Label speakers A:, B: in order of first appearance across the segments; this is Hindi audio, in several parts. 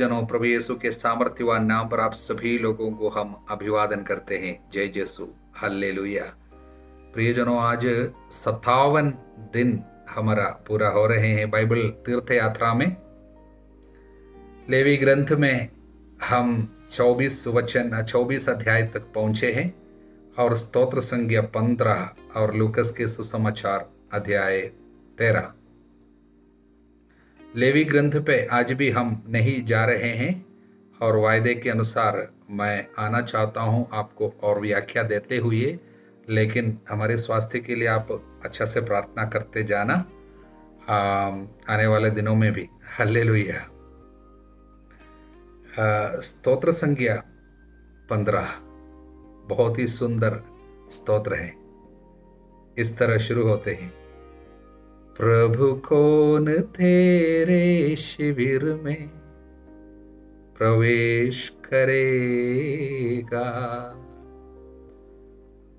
A: प्रियजनों, प्रभु यीशु के सामर्थ्यवान नाम पर आप सभी लोगों को हम अभिवादन करते हैं। जय यीशु, हालेलुया। प्रियजनों, आज 57 दिन हमारा पूरा हो रहे हैं बाइबल तीर्थ यात्रा में। लेवी ग्रंथ में हम 24 अध्याय तक पहुंचे हैं और स्तोत्र संज्ञा 15 और लूकस के सुसमाचार अध्याय 13। लेवी ग्रंथ पे आज भी हम नहीं जा रहे हैं और वायदे के अनुसार मैं आना चाहता हूं आपको और व्याख्या देते हुए, लेकिन हमारे स्वास्थ्य के लिए आप अच्छा से प्रार्थना करते जाना आने वाले दिनों में भी। हालेलुया। स्तोत्र संज्ञा 15 बहुत ही सुंदर स्तोत्र है। इस तरह शुरू होते हैं। प्रभु कौन तेरे शिविर में प्रवेश करेगा,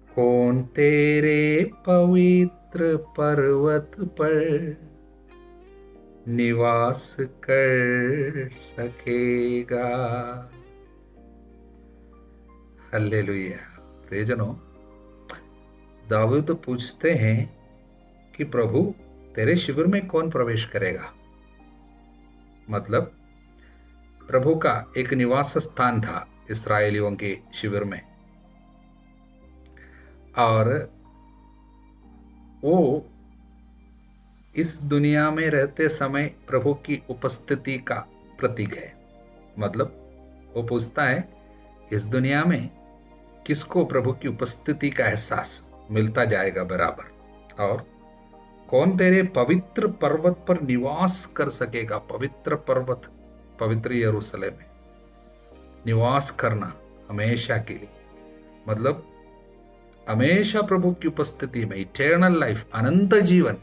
A: कौन तेरे पवित्र पर्वत पर निवास कर सकेगा। हालेलुया। प्रियजनों, दाऊद पूछते हैं कि प्रभु तेरे शिविर में कौन प्रवेश करेगा। मतलब प्रभु का एक निवास स्थान था इस्राएलियों के शिविर में, और वो इस दुनिया में रहते समय प्रभु की उपस्थिति का प्रतीक है। मतलब वो पूछता है, इस दुनिया में किसको प्रभु की उपस्थिति का एहसास मिलता जाएगा बराबर, और कौन तेरे पवित्र पर्वत पर निवास कर सकेगा। पवित्र पर्वत, पवित्र यरूशलेम में निवास करना हमेशा के लिए, मतलब हमेशा प्रभु की उपस्थिति में इटर्नल लाइफ, अनंत जीवन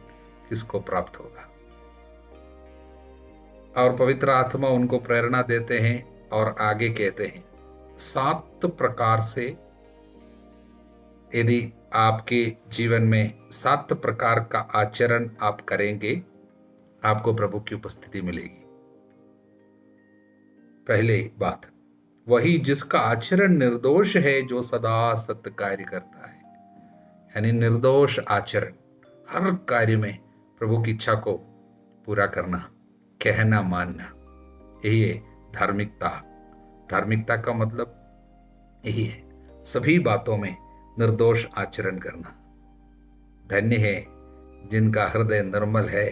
A: किसको प्राप्त होगा। और पवित्र आत्मा उनको प्रेरणा देते हैं और आगे कहते हैं, 7 प्रकार से यदि आपके जीवन में 7 प्रकार का आचरण आप करेंगे, आपको प्रभु की उपस्थिति मिलेगी। पहले बात, वही जिसका आचरण निर्दोष है, जो सदा सत्य कार्य करता है। यानी निर्दोष आचरण, हर कार्य में प्रभु की इच्छा को पूरा करना, कहना मानना, यही है धार्मिकता। धार्मिकता का मतलब यही है, सभी बातों में निर्दोष आचरण करना। धन्य है जिनका हृदय निर्मल है,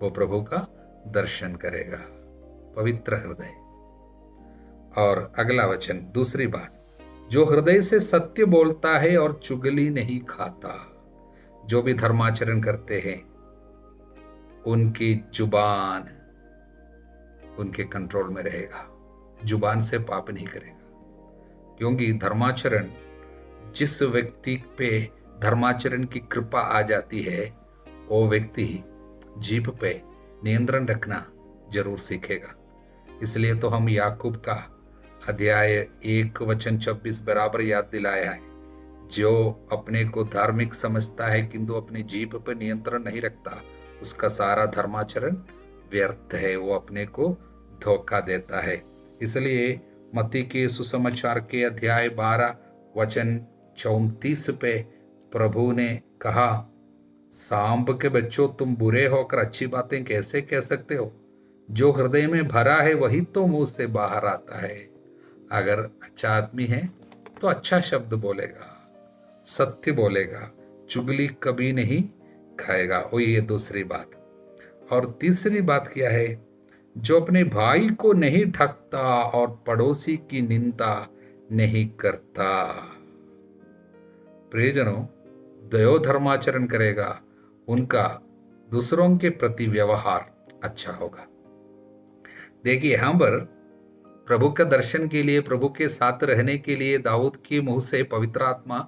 A: वो प्रभु का दर्शन करेगा। पवित्र हृदय। और अगला वचन, दूसरी बात, जो हृदय से सत्य बोलता है और चुगली नहीं खाता। जो भी धर्माचरण करते हैं उनकी जुबान उनके कंट्रोल में रहेगा, जुबान से पाप नहीं करेगा। क्योंकि धर्माचरण, जिस व्यक्ति पे धर्माचरण की कृपा आ जाती है, वो व्यक्ति जीभ पे नियंत्रण रखना जरूर सीखेगा। इसलिए तो हम याकूब का अध्याय 1 वचन 26 बराबर याद दिलाया है। जो अपने को धार्मिक समझता है किंतु अपनी जीभ पर नियंत्रण नहीं रखता, उसका सारा धर्माचरण व्यर्थ है, वो अपने को धोखा देता है। इसलिए मत्ती के सुसमाचार के अध्याय 12 वचन 34 पे प्रभु ने कहा, सांप के बच्चों, तुम बुरे होकर अच्छी बातें कैसे कह सकते हो। जो हृदय में भरा है वही तो मुंह से बाहर आता है। अगर अच्छा आदमी है तो अच्छा शब्द बोलेगा, सत्य बोलेगा, चुगली कभी नहीं खाएगा। वो ये दूसरी बात। और तीसरी बात क्या है, जो अपने भाई को नहीं ठगता और पड़ोसी की निंदा नहीं करता। प्रियजनों, दयो धर्माचरण करेगा, उनका दूसरों के प्रति व्यवहार अच्छा होगा। देखिए, यहां पर प्रभु का दर्शन के लिए, प्रभु के साथ रहने के लिए दाऊद के मुंह से पवित्र आत्मा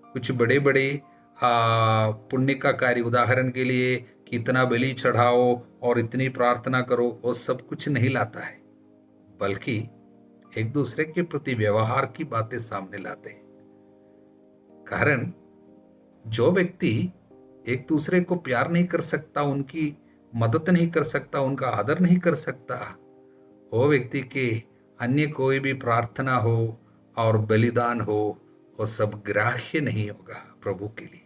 A: कुछ बड़े बड़े पुण्य का कार्य, उदाहरण के लिए कि इतना बलि चढ़ाओ और इतनी प्रार्थना करो, वो सब कुछ नहीं लाता है, बल्कि एक दूसरे के प्रति व्यवहार की बातें सामने लाते हैं। कारण जो व्यक्ति एक दूसरे को प्यार नहीं कर सकता, उनकी मदद नहीं कर सकता, उनका आदर नहीं कर सकता, वो व्यक्ति की अन्य कोई भी प्रार्थना हो और बलिदान हो, वो सब ग्राह्य नहीं होगा प्रभु के लिए।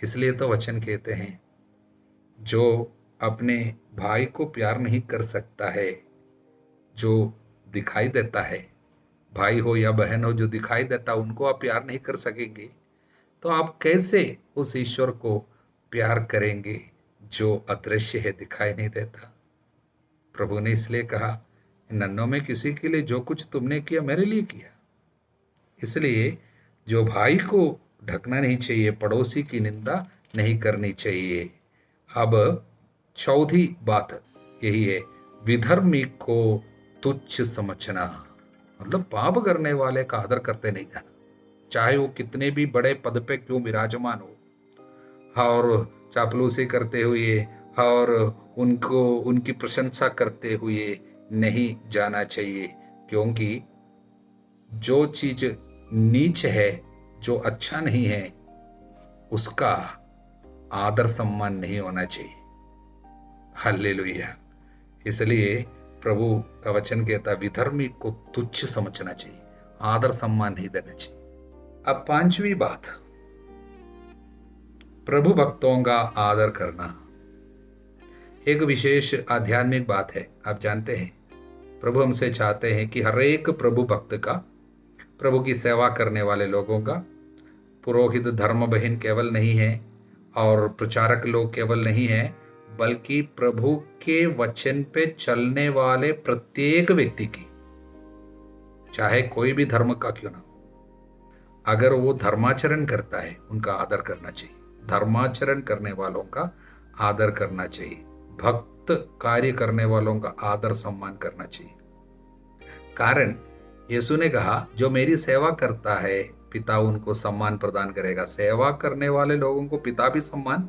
A: इसलिए तो वचन कहते हैं, जो अपने भाई को प्यार नहीं कर सकता है, जो दिखाई देता है, भाई हो या बहन हो, जो दिखाई देता है, उनको आप प्यार नहीं कर सकेंगे, तो आप कैसे उस ईश्वर को प्यार करेंगे जो अदृश्य है, दिखाई नहीं देता। प्रभु ने इसलिए कहा, नन्नों में किसी के लिए जो कुछ तुमने किया मेरे लिए किया। इसलिए जो भाई को ढकना नहीं चाहिए, पड़ोसी की निंदा नहीं करनी चाहिए। अब चौथी बात यही है, विधर्मी को तुच्छ समझना, मतलब पाप करने वाले का आदर करते नहीं जाना, चाहे वो कितने भी बड़े पद पे क्यों विराजमान हो, और चापलूसी करते हुए और उनको उनकी प्रशंसा करते हुए नहीं जाना चाहिए। क्योंकि जो चीज नीच है, जो अच्छा नहीं है, उसका आदर सम्मान नहीं होना चाहिए। हालेलुया। इसलिए प्रभु का वचन कहता है, विधर्मी को तुच्छ समझना चाहिए, आदर सम्मान नहीं देना चाहिए। अब पांचवी बात, प्रभु भक्तों का आदर करना एक विशेष आध्यात्मिक बात है। आप जानते हैं, प्रभु हमसे चाहते हैं कि हर एक प्रभु भक्त का, प्रभु की सेवा करने वाले लोगों का, पुरोहित धर्म बहन केवल नहीं है और प्रचारक लोग केवल नहीं है, बल्कि प्रभु के वचन पे चलने वाले प्रत्येक व्यक्ति की, चाहे कोई भी धर्म का क्यों ना, अगर वो धर्माचरण करता है, उनका आदर करना चाहिए। धर्माचरण करने वालों का आदर करना चाहिए, भक्त कार्य करने वालों का आदर सम्मान करना चाहिए। कारण यीशु ने कहा, जो मेरी सेवा करता है पिता उनको सम्मान प्रदान करेगा। सेवा करने वाले लोगों को पिता भी सम्मान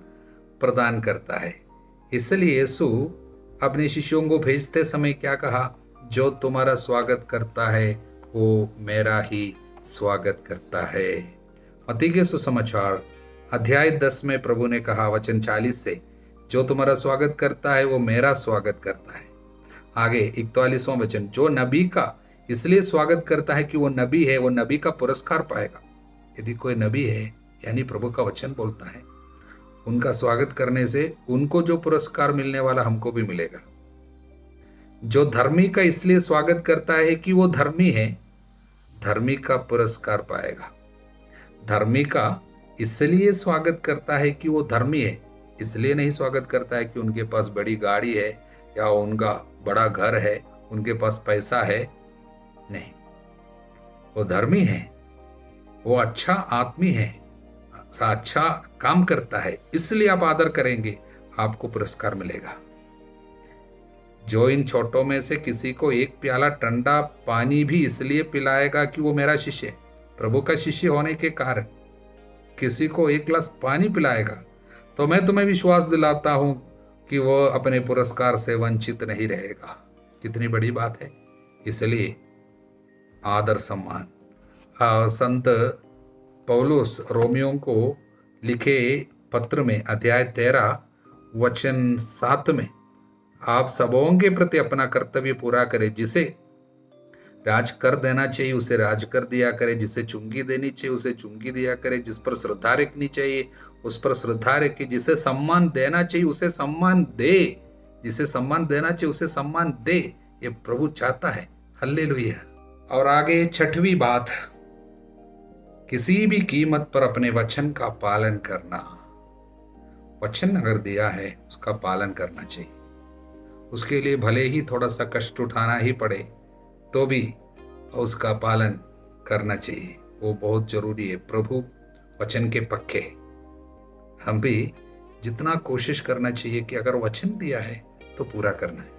A: प्रदान करता है। इसलिए यीशु अपने शिष्यों को भेजते समय क्या कहा, जो तुम्हारा स्वागत करता है वो मेरा ही स्वागत करता है। मत्ती के सुसमाचार अध्याय 10 में प्रभु ने कहा, वचन 40 से, जो तुम्हारा स्वागत करता है वो मेरा स्वागत करता है। आगे 41वां वचन, जो नबी का इसलिए स्वागत करता है कि वो नबी है, वो नबी का पुरस्कार पाएगा। यदि कोई नबी है, यानी प्रभु का वचन बोलता है, उनका स्वागत करने से उनको जो पुरस्कार मिलने वाला हमको भी मिलेगा। जो धर्मी का इसलिए स्वागत करता है कि वो धर्मी है, धर्मी का पुरस्कार पाएगा। धर्मी का इसलिए स्वागत करता है कि वो धर्मी है, इसलिए नहीं स्वागत करता है कि उनके पास बड़ी गाड़ी है या उनका बड़ा घर है, उनके पास पैसा है। नहीं, वो धर्मी है, वो अच्छा आदमी है, अच्छा काम करता है, इसलिए आप आदर करेंगे, आपको पुरस्कार मिलेगा। जो इन छोटों में से किसी को एक प्याला ठंडा पानी भी इसलिए पिलाएगा कि वो मेरा शिष्य है, प्रभु का शिष्य होने के कारण किसी को एक गिलास पानी पिलाएगा, तो मैं तुम्हें विश्वास दिलाता हूं कि वो अपने पुरस्कार से वंचित नहीं रहेगा। कितनी बड़ी बात है। इसलिए आदर सम्मान। संत पौलुस रोमियों को लिखे पत्र में अध्याय 13 वचन 7 में, आप सबों के प्रति अपना कर्तव्य पूरा करें, जिसे राज कर देना चाहिए उसे राज कर दिया करे, जिसे चुंगी देनी चाहिए उसे चुंगी दिया करे, जिस पर श्रद्धा रखनी चाहिए उस पर श्रद्धा रखे, जिसे सम्मान देना चाहिए उसे सम्मान दे, जिसे सम्मान देना चाहिए उसे सम्मान दे। ये प्रभु चाहता है। हल्लेलुया। और आगे छठवीं बात, किसी भी कीमत पर अपने वचन का पालन करना। वचन अगर दिया है उसका पालन करना चाहिए, उसके लिए भले ही थोड़ा सा कष्ट उठाना ही पड़े तो भी उसका पालन करना चाहिए, वो बहुत जरूरी है। प्रभु वचन के पक्के। हम भी जितना कोशिश करना चाहिए कि अगर वचन दिया है तो पूरा करना है।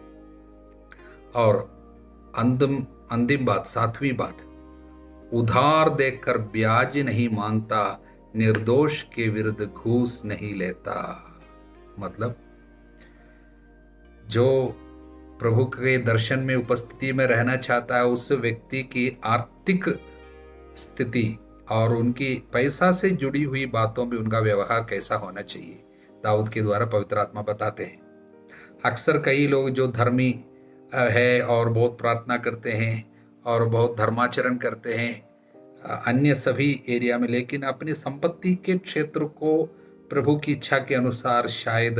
A: और अंतिम बात, सातवीं बात, उधार देकर ब्याज नहीं मांगता, निर्दोष के विरुद्ध घूस नहीं लेता। मतलब जो प्रभु के दर्शन में उपस्थिति में रहना चाहता है, उस व्यक्ति की आर्थिक स्थिति और उनकी पैसा से जुड़ी हुई बातों में उनका व्यवहार कैसा होना चाहिए, दाऊद के द्वारा पवित्र आत्मा बताते हैं। अक्सर कई लोग जो धर्मी है और बहुत प्रार्थना करते हैं और बहुत धर्माचरण करते हैं अन्य सभी एरिया में, लेकिन अपनी संपत्ति के क्षेत्र को प्रभु की इच्छा के अनुसार शायद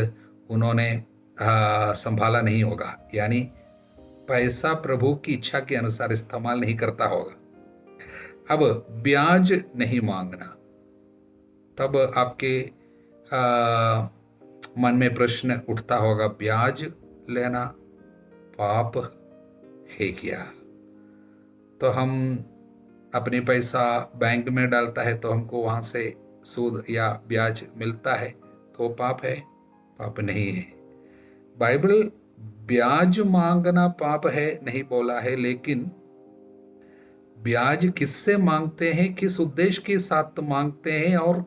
A: उन्होंने संभाला नहीं होगा, यानी पैसा प्रभु की इच्छा के अनुसार इस्तेमाल नहीं करता होगा। अब ब्याज नहीं मांगना, तब आपके मन में प्रश्न उठता होगा, ब्याज लेना पाप है क्या? तो हम अपने पैसा बैंक में डालता है तो हमको वहां से सूद या ब्याज मिलता है, तो पाप है? पाप नहीं है। बाइबल ब्याज मांगना पाप है नहीं बोला है, लेकिन ब्याज किससे मांगते हैं, किस उद्देश्य के साथ मांगते हैं और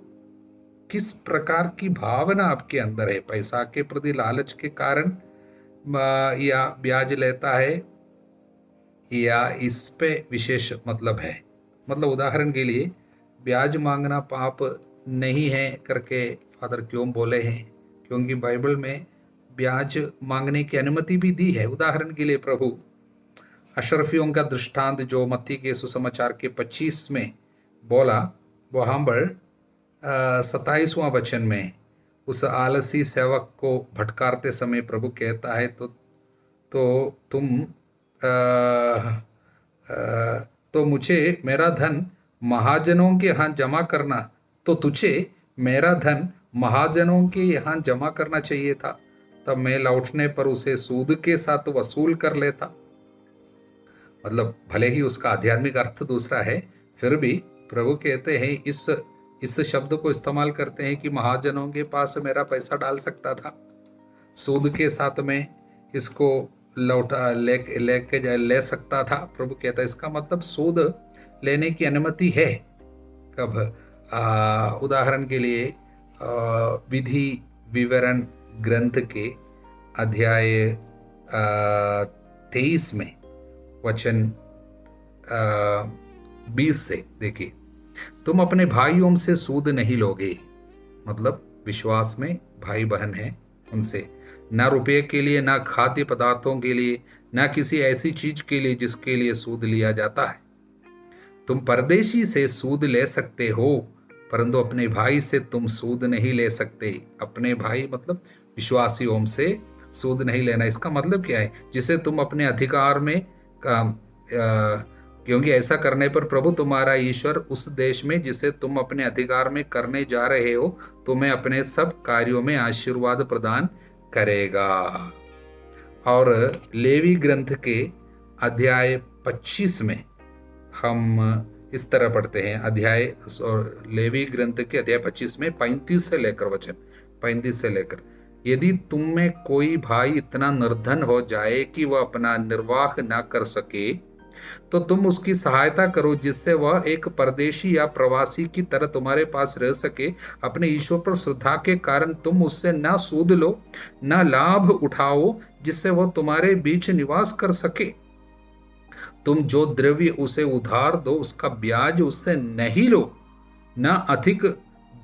A: किस प्रकार की भावना आपके अंदर है, पैसा के प्रति लालच के कारण या ब्याज लेता है या इस पे विशेष मतलब है। मतलब उदाहरण के लिए ब्याज मांगना पाप नहीं है करके फादर क्यों बोले हैं? क्योंकि बाइबल में ब्याज मांगने की अनुमति भी दी है। उदाहरण के लिए प्रभु अशरफियों का दृष्टांत जो मत्ती के सुसमाचार के 25 में बोला, वहां पर 27वां वचन में उस आलसी सेवक को भटकारते समय प्रभु कहता है तो मुझे मेरा धन महाजनों के यहाँ जमा करना, तो तुझे मेरा धन महाजनों के यहाँ जमा करना चाहिए था, तब मैं लौटने पर उसे सूद के साथ वसूल कर लेता। मतलब भले ही उसका आध्यात्मिक अर्थ दूसरा है, फिर भी प्रभु कहते हैं इस शब्द को इस्तेमाल करते हैं कि महाजनों के पास मेरा पैसा डाल सकता था, सूद के साथ में इसको लौटा ले सकता था। प्रभु कहता है इसका मतलब सूद लेने की अनुमति है। कब? उदाहरण के लिए विधि विवरण ग्रंथ के अध्याय 23 में वचन 20 से देखिए, तुम अपने भाइयों से सूद नहीं लोगे। मतलब विश्वास में भाई बहन हैं उनसे, ना रुपये के लिए, ना खाद्य पदार्थों के लिए, ना किसी ऐसी चीज के लिए जिसके लिए सूद लिया जाता है। तुम परदेशी से सूद ले सकते हो, परंतु अपने भाई से तुम सूद नहीं ले सकते। अपने भाई मतलब विश्वासियों से सूद नहीं लेना। इसका मतलब क्या है? जिसे तुम अपने अधिकार में क्योंकि ऐसा करने पर प्रभु तुम्हारा ईश्वर उस देश में जिसे तुम अपने अधिकार में करने जा रहे हो, तुम्हें अपने सब कार्यों में आशीर्वाद प्रदान करेगा। और लेवी ग्रंथ के अध्याय 25 में हम इस तरह पढ़ते हैं, लेवी ग्रंथ के अध्याय 25 में 35 से लेकर, यदि तुम में कोई भाई इतना निर्धन हो जाए कि वह अपना निर्वाह न कर सके, तो तुम उसकी सहायता करो, जिससे वह एक परदेशी या प्रवासी की तरह तुम्हारे पास रह सके। अपने ईश्वर पर श्रद्धा के कारण तुम उससे ना सूद लो, ना लाभ उठाओ, जिससे वह तुम्हारे बीच निवास कर सके। तुम जो द्रव्य उसे उधार दो, उसका ब्याज उससे नहीं लो, ना अधिक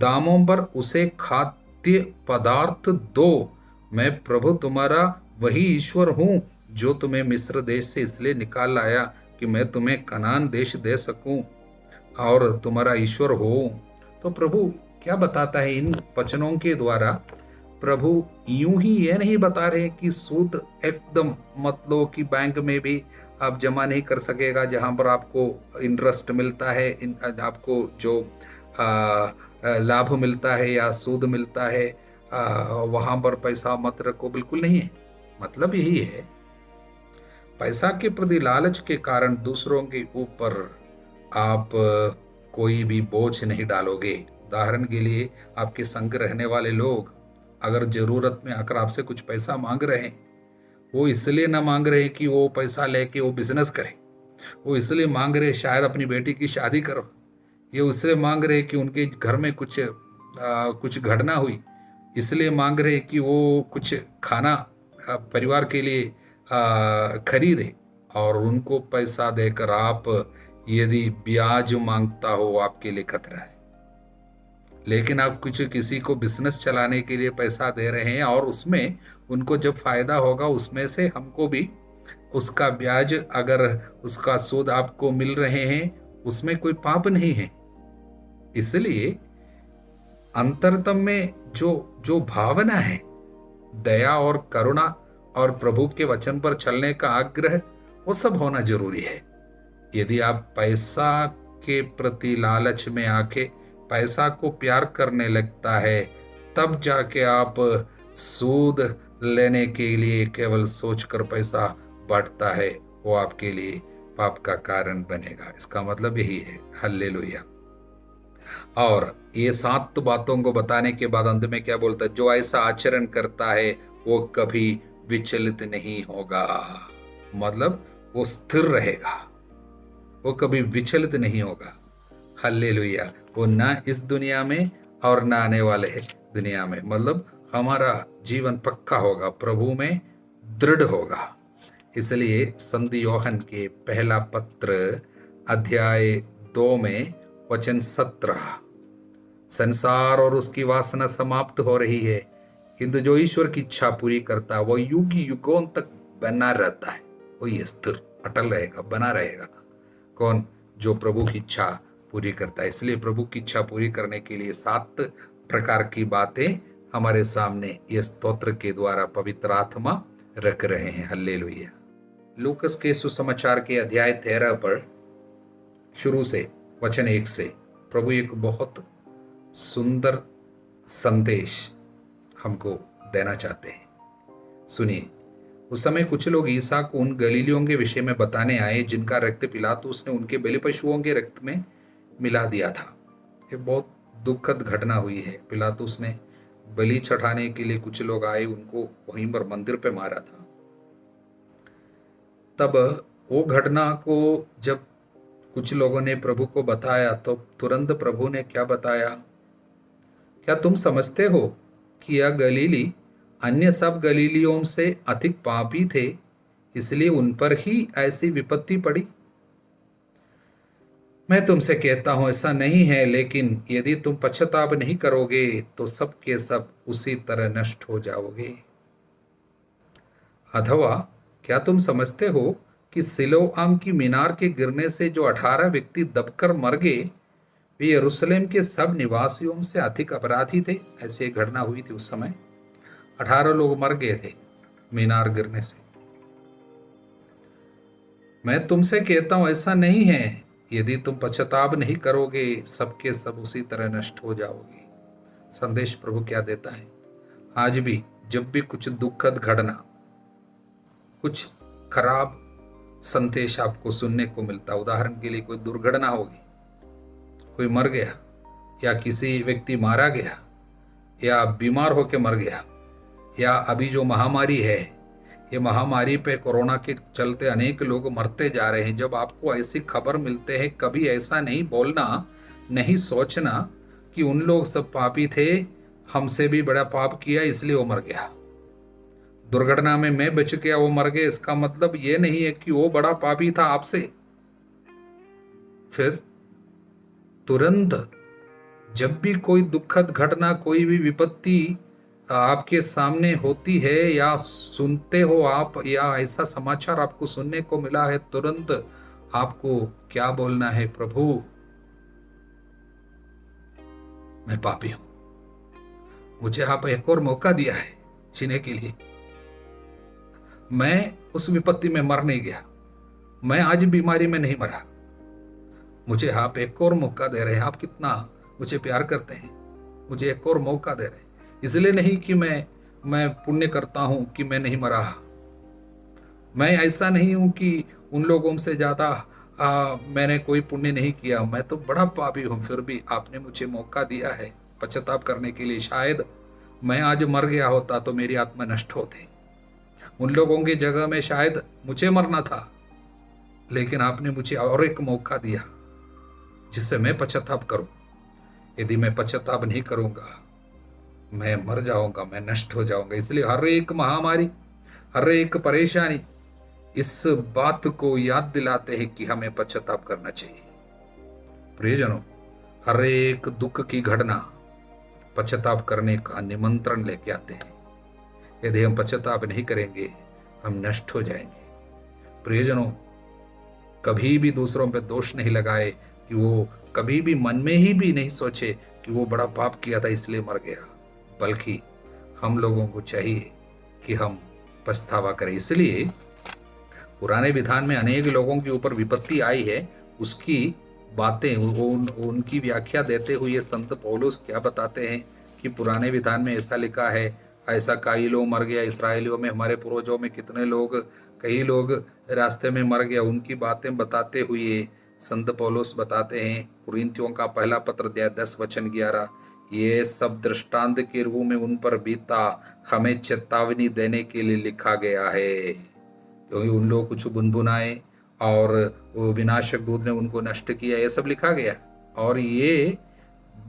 A: दामों पर उसे खाद्य पदार्थ दो। मैं प्रभु तुम्हारा वही ईश्वर हूं जो तुम्हें मिस्र देश से इसलिए निकाल लाया कि मैं तुम्हें कनान देश दे सकूं और तुम्हारा ईश्वर हो। तो प्रभु क्या बताता है इन वचनों के द्वारा? प्रभु यूं ही ये नहीं बता रहे कि सूद एकदम मत लो, कि बैंक में भी आप जमा नहीं कर सकेगा जहां पर आपको इंटरेस्ट मिलता है, आपको जो लाभ मिलता है या सूद मिलता है, वहां पर पैसा मत रखो। बिल्कुल नहीं है। मतलब यही है, पैसा के प्रति लालच के कारण दूसरों के ऊपर आप कोई भी बोझ नहीं डालोगे। उदाहरण के लिए आपके संग रहने वाले लोग अगर जरूरत में आकर आपसे कुछ पैसा मांग रहे हैं, वो इसलिए ना मांग रहे कि वो पैसा लेके वो बिजनेस करे, वो इसलिए मांग रहे शायद अपनी बेटी की शादी करो, ये इसलिए मांग रहे कि उनके घर में कुछ घटना हुई, इसलिए मांग रहे कि वो कुछ खाना परिवार के लिए खरीदे, और उनको पैसा देकर आप यदि ब्याज मांगता हो आपके लिए खतरा है। लेकिन आप किसी को बिजनेस चलाने के लिए पैसा दे रहे हैं और उसमें उनको जब फायदा होगा उसमें से हमको भी उसका ब्याज अगर उसका सूद आपको मिल रहे हैं, उसमें कोई पाप नहीं है। इसलिए अंतरतम में जो जो भावना है, दया और करुणा और प्रभु के वचन पर चलने का आग्रह, वो सब होना जरूरी है। यदि आप पैसा के प्रति लालच में आके पैसा को प्यार करने लगता है, तब जाके आप सूद लेने के लिए केवल सोचकर पैसा बढ़ता है, वो आपके लिए पाप का कारण बनेगा। इसका मतलब यही है। हल्लेलुया। और ये 7 बातों को बताने के बाद अंत में क्या बोलता है? जो ऐसा आचरण करता है वो कभी विचलित नहीं होगा। मतलब वो स्थिर रहेगा, वो कभी विचलित नहीं होगा। हल्लेलुया। वो ना इस दुनिया में और ना आने वाले दुनिया में, मतलब हमारा जीवन पक्का होगा, प्रभु में दृढ़ होगा। इसलिए संत योहन के पहला पत्र अध्याय 2 में वचन 17, संसार और उसकी वासना समाप्त हो रही है, किंतु जो ईश्वर की इच्छा पूरी करता है वो युग युगों तक बना रहता है। वो ये स्थिर अटल रहेगा, बना रहेगा। कौन? जो प्रभु की इच्छा पूरी करता है। इसलिए प्रभु की इच्छा पूरी करने के लिए 7 प्रकार की बातें हमारे सामने ये स्तोत्र के द्वारा पवित्र आत्मा रख रहे हैं। हल्लेलुया। लूकस के सुसमाचार के अध्याय 13 पर शुरू से वचन 1 से प्रभु एक बहुत सुंदर संदेश हमको देना चाहते हैं। सुनिए। उस समय कुछ लोग ईसा को उन गलीलियों के विषय में बताने आए जिनका रक्त पिलातुस ने उनके बलि पशुओं के रक्त में मिला दिया था। ये बहुत दुखद घटना हुई है। पिलातुस ने बलि चढ़ाने के लिए कुछ लोग आए, उनको वहीं पर मंदिर पे मारा था। तब वो घटना को जब कुछ लोगों ने प्रभु को बताया तो तुरंत प्रभु ने क्या बताया? क्या तुम समझते हो कि यह गलीली अन्य सब गलीलियों से अधिक पापी थे, इसलिए उन पर ही ऐसी विपत्ति पड़ी? मैं तुमसे कहता हूं ऐसा नहीं है, लेकिन यदि तुम पश्चाताप नहीं करोगे तो सब के सब उसी तरह नष्ट हो जाओगे। अथवा क्या तुम समझते हो कि सिलोआम की मीनार के गिरने से जो 18 व्यक्ति दबकर मर गए, वे यरूशलेम के सब निवासियों से अधिक अपराधी थे? ऐसी एक घटना हुई थी उस समय। 18 लोग मर गए थे मीनार गिरने से। मैं तुमसे कहता हूं ऐसा नहीं है, यदि तुम पश्चाताप नहीं करोगे सबके सब उसी तरह नष्ट हो जाओगे। संदेश प्रभु क्या देता है? आज भी जब भी कुछ दुखद घटना, कुछ खराब संदेश आपको सुनने को मिलता, उदाहरण के लिए कोई दुर्घटना होगी, कोई मर गया, या किसी व्यक्ति मारा गया, या बीमार होकर मर गया, या अभी जो महामारी है, ये महामारी पे कोरोना के चलते अनेक लोग मरते जा रहे हैं। जब आपको ऐसी खबर मिलते हैं, कभी ऐसा नहीं बोलना, नहीं सोचना कि उन लोग सब पापी थे, हमसे भी बड़ा पाप किया इसलिए वो मर गया। दुर्घटना में मैं बच गया, वो मर गया, इसका मतलब ये नहीं है कि वो बड़ा पापी था आपसे। फिर तुरंत जब भी कोई दुखद घटना, कोई भी विपत्ति आपके सामने होती है या सुनते हो आप, या ऐसा समाचार आपको सुनने को मिला है, तुरंत आपको क्या बोलना है? प्रभु, मैं पापी हूं, मुझे आप एक और मौका दिया है जीने के लिए। मैं उस विपत्ति में मर नहीं गया, मैं आज बीमारी में नहीं मरा, मुझे आप एक और मौका दे रहे हैं। आप कितना मुझे प्यार करते हैं, मुझे एक और मौका दे रहे हैं। इसलिए नहीं कि मैं पुण्य करता हूं कि मैं नहीं मरा, मैं ऐसा नहीं हूं कि उन लोगों से ज्यादा मैंने कोई पुण्य नहीं किया, मैं तो बड़ा पापी हूं, फिर भी आपने मुझे मौका दिया है पश्चाताप करने के लिए। शायद मैं आज मर गया होता तो मेरी आत्मा नष्ट होती, उन लोगों की जगह में शायद मुझे मरना था, लेकिन आपने मुझे और एक मौका दिया जिससे मैं पश्चाताप करूं। यदि मैं पश्चाताप नहीं करूंगा, मैं मर जाऊंगा, मैं नष्ट हो जाऊंगा। इसलिए हर एक महामारी, हर एक परेशानी इस बात को याद दिलाते हैं कि हमें पश्चाताप करना चाहिए। प्रियजनों, हर एक दुख की घटना पश्चाताप करने का निमंत्रण लेके आते हैं। यदि हम पश्चाताप नहीं करेंगे, हम नष्ट हो जाएंगे। प्रियजनों, कभी भी दूसरों पे दोष नहीं लगाए कि वो कभी भी मन में ही भी नहीं सोचे कि वो बड़ा पाप किया था इसलिए मर गया, बल्कि हम लोगों को चाहिए कि हम पछतावा करें। इसलिए पुराने विधान में अनेक लोगों के ऊपर विपत्ति आई है, उसकी बातें उनकी व्याख्या देते हुए संत पौलुस क्या बताते हैं कि पुराने विधान में ऐसा लिखा है, ऐसा कई लोग मर गया इस्राएलियों में, हमारे पूर्वजों में कितने लोग, कई लोग रास्ते में मर गया। उनकी बातें बताते हुए संत पौलुस बताते हैं, कुरिन्थियों का पहला पत्र अध्याय 10 वचन 11, ये सब दृष्टांत के रूप में उन पर बीता, हमें चेतावनी देने के लिए लिखा गया है। क्योंकि उन लोग कुछ बुनबुनाए और वो विनाशक दूत ने उनको नष्ट किया, ये सब लिखा गया। और ये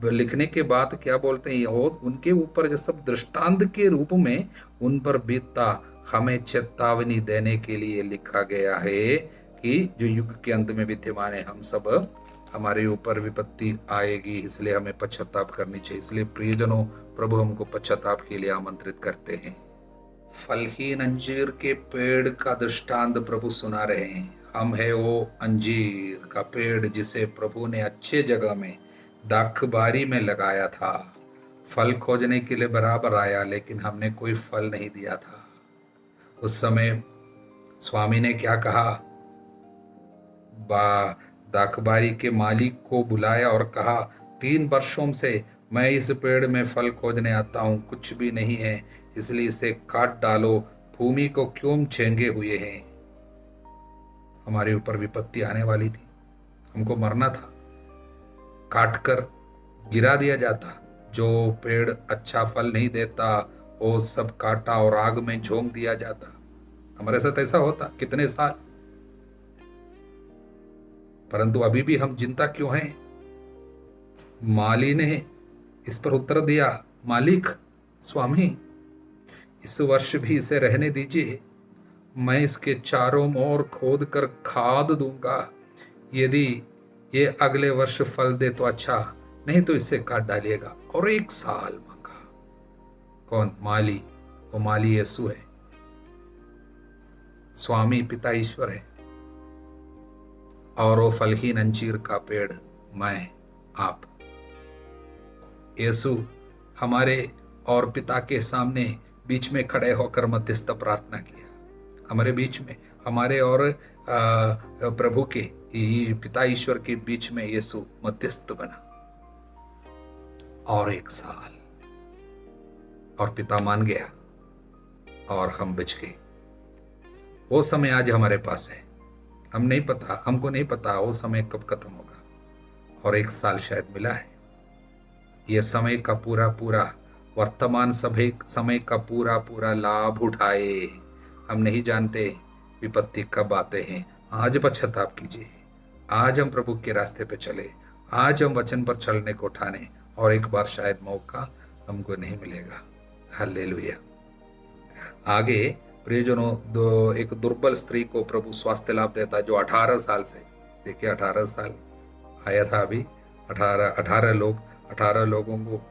A: लिखने के बाद क्या बोलते हैं, उनके ऊपर जो सब दृष्टांत के रूप में उन पर बीतता, हमें चेतावनी देने के लिए लिखा गया है कि जो युग के अंत में विद्यमान है, हम सब हमारे ऊपर विपत्ति आएगी, इसलिए हमें पश्चाताप करनी चाहिए। इसलिए प्रियजनों, प्रभु हमको पश्चाताप के लिए आमंत्रित करते हैं। फलहीन अंजीर के पेड़ का दृष्टांत प्रभु सुना रहे हैं। हम है वो अंजीर का पेड़ जिसे प्रभु ने अच्छे जगह में दाखबारी में लगाया था। फल खोजने के लिए बराबर आया, लेकिन हमने कोई फल नहीं दिया था। उस समय स्वामी ने क्या कहा, दाखबारी के मालिक को बुलाया और कहा, 3 वर्षों से मैं इस पेड़ में फल खोजने आता हूँ, कुछ भी नहीं है, इसलिए इसे काट डालो, भूमि को क्यों छेंगे हुए हैं। हमारे ऊपर विपत्ति आने वाली थी, हमको मरना था, काट कर गिरा दिया जाता। जो पेड़ अच्छा फल नहीं देता वो सब काटा और आग में झोंक दिया जाता। हमारे साथ ऐसा होता कितने साल, परंतु अभी भी हम जिंदा क्यों हैं? माली ने इस पर उत्तर दिया, मालिक स्वामी, इस वर्ष भी इसे रहने दीजिए, मैं इसके चारों ओर खोद कर खाद दूंगा, यदि ये अगले वर्ष फल दे तो अच्छा, नहीं तो इसे काट डालिएगा। और 1 साल मांगा। कौन? माली। वो माली यीशु है, स्वामी पिता ईश्वर है, और वो फलहीन अंजीर का पेड़ मैं, आप। यीशु हमारे और पिता के सामने बीच में खड़े होकर मध्यस्थ प्रार्थना किया। हमारे बीच में, हमारे और प्रभु के, पिता ईश्वर के बीच में यीशु मध्यस्थ बना। और 1 साल, और पिता मान गया और हम बच गए। वो समय आज हमारे पास है, हम नहीं पता, हमको नहीं पता वो समय कब खत्म होगा, और 1 साल शायद मिला है। ये समय का पूरा वर्तमान समय का पूरा लाभ उठाए। हम नहीं जानते विपत्ति कब आते हैं। आज पश्चाताप कीजिए, आज हम प्रभु के रास्ते पे चले, आज हम वचन पर चलने को ठाने, और एक बार शायद मौका हमको नहीं मिलेगा। हालेलुया। आगे प्रियजनों, एक दुर्बल स्त्री को प्रभु स्वास्थ्य लाभ देता है, जो 18 साल से, देखिए 18 साल आया था अभी, 18 लोगों को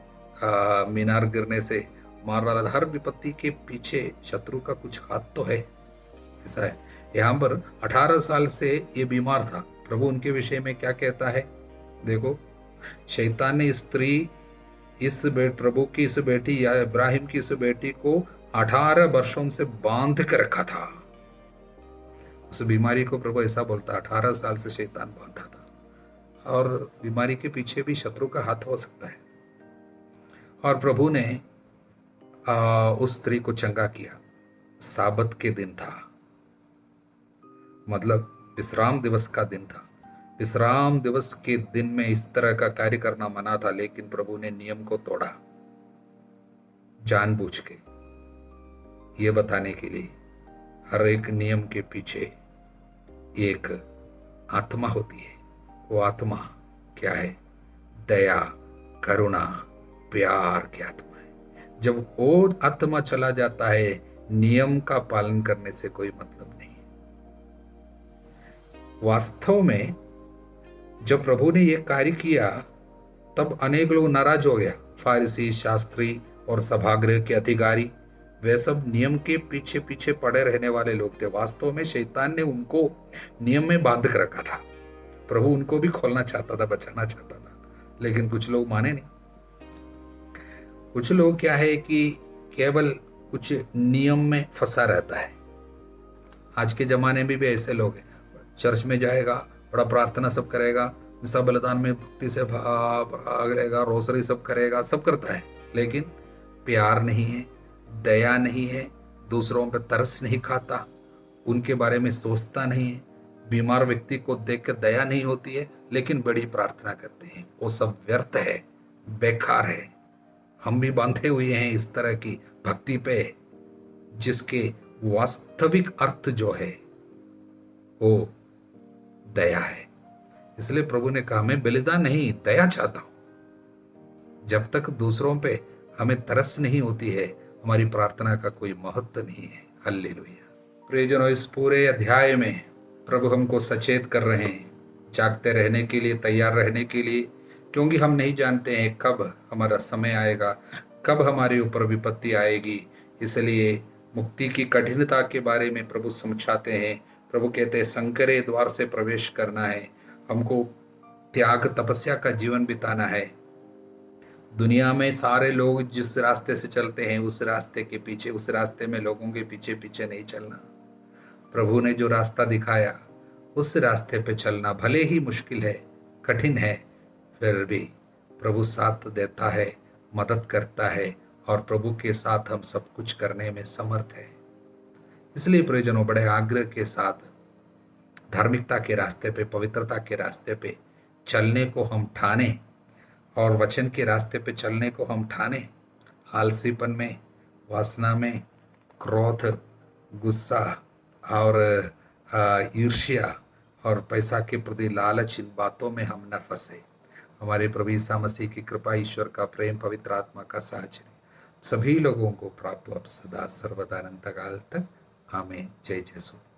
A: मीनार गिरने से मार डाला था। हर विपत्ति के पीछे शत्रु का कुछ हाथ तो है, ऐसा है। यहाँ पर 18 साल से ये बीमार था। प्रभु उनके विषय में क्या कहता है, देखो, शैतान ने स्त्री, प्रभु की इस बेटी या इब्राहिम की इस बेटी को 18 वर्षों से बांध कर रखा था। उस बीमारी को प्रभु ऐसा बोलता, 18 साल से शैतान बांधा था, और बीमारी के पीछे भी शत्रु का हाथ हो सकता है। और प्रभु ने उस स्त्री को चंगा किया। साबत के दिन था, मतलब विश्राम दिवस का दिन था। विश्राम दिवस के दिन में इस तरह का कार्य करना मना था, लेकिन प्रभु ने नियम को तोड़ा जानबूझ के, ये बताने के लिए हर एक नियम के पीछे एक आत्मा होती है। वो आत्मा क्या है? दया, करुणा, प्यार की आत्मा है। जब वो आत्मा चला जाता है, नियम का पालन करने से कोई मतलब नहीं। वास्तव में जब प्रभु ने ये कार्य किया, तब अनेक लोग नाराज हो गया। फारिसी, शास्त्री और सभागृह के अधिकारी वे सब नियम के पीछे पीछे पड़े रहने वाले लोग थे। वास्तव में शैतान ने उनको नियम में बांध कर रखा था। प्रभु उनको भी खोलना चाहता था, बचाना चाहता था, लेकिन कुछ लोग माने नहीं। कुछ लोग क्या है कि केवल कुछ नियम में फंसा रहता है। आज के जमाने में भी ऐसे लोग हैं, चर्च में जाएगा, बड़ा प्रार्थना सब करेगा, मिसा बलिदान में भक्ति से भाग लेगा, रोसरी सब करेगा, सब करता है, लेकिन प्यार नहीं है, दया नहीं है, दूसरों पे तरस नहीं खाता, उनके बारे में सोचता नहीं है, बीमार व्यक्ति को देख के दया नहीं होती है, लेकिन बड़ी प्रार्थना करते हैं। वो सब व्यर्थ है, बेकार है। हम भी बांधे हुए हैं इस तरह की भक्ति पे, जिसके वास्तविक अर्थ जो है वो दया है। इसलिए प्रभु ने कहा, मैं बलिदान नहीं, दया चाहता हूं। जब तक दूसरों पे हमें तरस नहीं होती है, हमारी प्रार्थना का कोई महत्व नहीं है। हालेलुया। प्रियजनों, इस पूरे अध्याय में प्रभु हमको सचेत कर रहे हैं, जागते रहने के लिए, तैयार रहने के लिए, क्योंकि हम नहीं जानते हैं कब हमारा समय आएगा, कब हमारे ऊपर विपत्ति आएगी। इसलिए मुक्ति की कठिनता के बारे में प्रभु समझाते हैं। प्रभु कहते हैं, संकरे द्वार से प्रवेश करना है, हमको त्याग तपस्या का जीवन बिताना है। दुनिया में सारे लोग जिस रास्ते से चलते हैं, उस रास्ते के पीछे, उस रास्ते में लोगों के पीछे पीछे नहीं चलना। प्रभु ने जो रास्ता दिखाया, उस रास्ते पे चलना, भले ही मुश्किल है, कठिन है, फिर भी प्रभु साथ देता है, मदद करता है, और प्रभु के साथ हम सब कुछ करने में समर्थ है। इसलिए प्रियजनों, बड़े आग्रह के साथ धार्मिकता के रास्ते पे, पवित्रता के रास्ते पे चलने को हम ठाने, और वचन के रास्ते पे चलने को हम ठाने। आलसीपन में, वासना में, क्रोध, गुस्सा और ईर्ष्या और पैसा के प्रति लालच, इन बातों में हम न फंसे। हमारे प्रभु यीशु मसीह की कृपा, ईश्वर का प्रेम, पवित्र आत्मा का साहचर्य सभी लोगों को प्राप्त हो अब सदा सर्वदा अनंत काल तक। आमीन। जय यीशु।